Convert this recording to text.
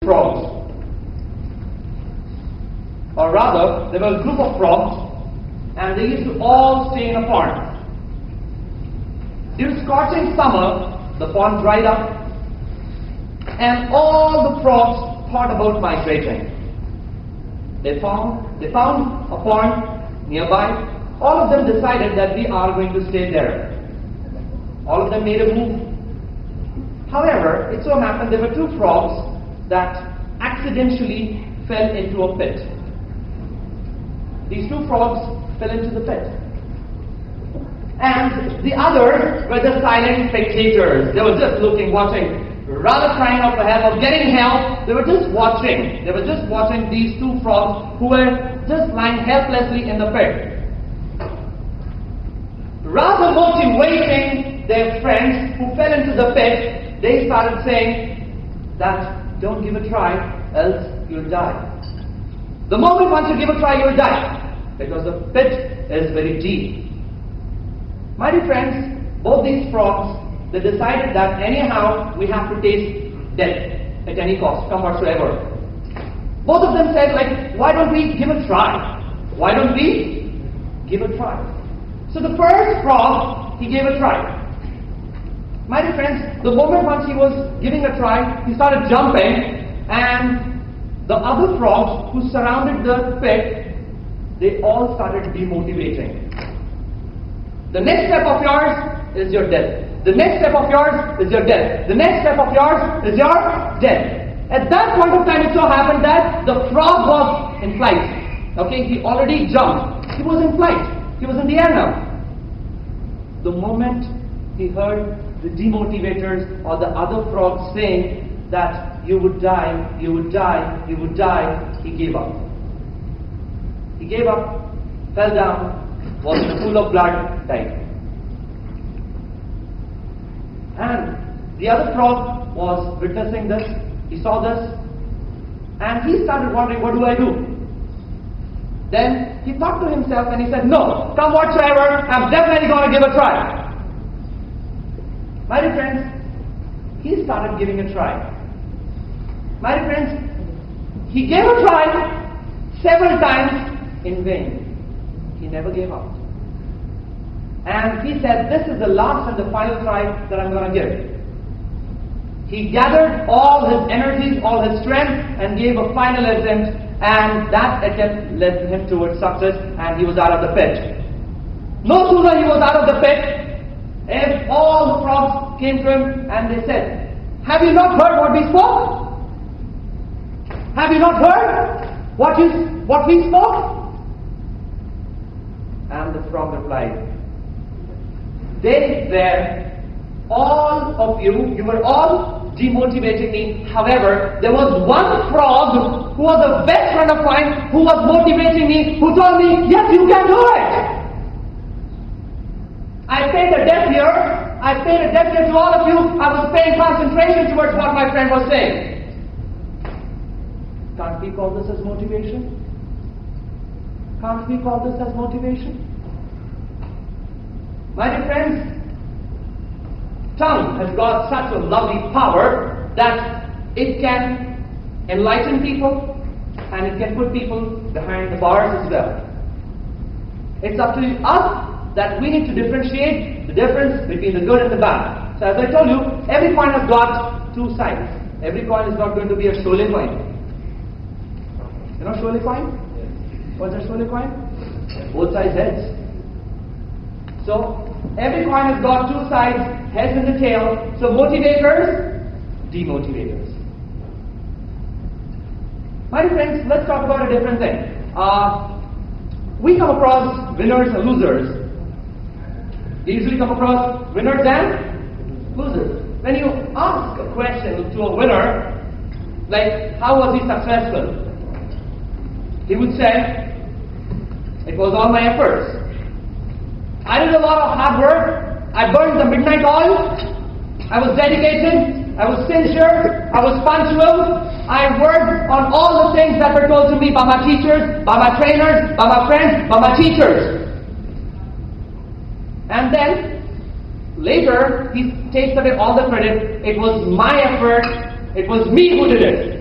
frogs. Or rather, there were a group of frogs, and they used to all stay in a pond. During scorching summer, the pond dried up, and all the frogs thought about migrating. They found a pond nearby. All of them decided that we are going to stay there. All of them made a move. However, it so happened there were two frogs that accidentally fell into a pit. These two frogs fell into the pit. And the others were just silent spectators. They were just looking, watching, rather crying out for help or getting help. They were just watching. They were just watching these two frogs who were just lying helplessly in the pit. Rather motivating their friends who fell into the pit, they started saying that don't give a try, else you'll die. The moment once you give a try, you'll die, because the pit is very deep. My dear friends, both these frogs, they decided that anyhow we have to taste death at any cost, come whatsoever. Both of them said, like, why don't we give a try? Why don't we give a try? So the first frog, he gave a try. My dear friends, the moment once he was giving a try, he started jumping, and the other frogs who surrounded the pit, they all started demotivating. The next step of yours is your death. The next step of yours is your death. The next step of yours is your death. At that point of time, it so happened that the frog was in flight. Okay, he already jumped. He was in flight. He was in the air now. The moment he heard the demotivators or the other frogs saying that you would die, you would die, you would die, he gave up. He gave up, fell down, was in a pool of blood, died. And the other frog was witnessing this, he saw this, and he started wondering, what do I do? Then he thought to himself and he said, no, come whatsoever, I'm definitely going to give a try. My dear friends, he started giving a try. My dear friends, he gave a try several times in vain. He never gave up. And he said, this is the last and the final try that I'm going to give. He gathered all his energies, all his strength, and gave a final attempt, and that attempt led him towards success, and he was out of the pit. No sooner he was out of the pit, if all the frogs came to him and they said, have you not heard what we spoke? Have you not heard what we spoke? And the frog replied, they were all of you were all demotivating me. However, there was one frog who was a best friend of mine who was motivating me, who told me, yes, you can do it. I paid a deaf ear. I paid a deaf ear to all of you. I was paying concentration towards what my friend was saying. Can't we call this as motivation? Can't we call this as motivation? My dear friends, tongue has got such a lovely power that it can enlighten people and it can put people behind the bars as well. It's up to us that we need to differentiate the difference between the good and the bad. So as I told you, every coin has got two sides. Every coin is not going to be a Sholay coin. You know Sholay coin? What's a Sholay coin? Both sides heads. So every coin has got two sides, heads and the tail. So motivators, demotivators. My dear friends, let's talk about a different thing. We come across winners and losers. We usually come across winners and losers. When you ask a question to a winner, like, how was he successful? He would say, it was all my efforts. I did a lot of hard work. I burned the midnight oil. I was dedicated. I was sincere. I was punctual. I worked on all the things that were told to me by my teachers, by my trainers, by my friends, by my teachers. And then, later, he takes away all the credit. It was my effort. It was me who did it.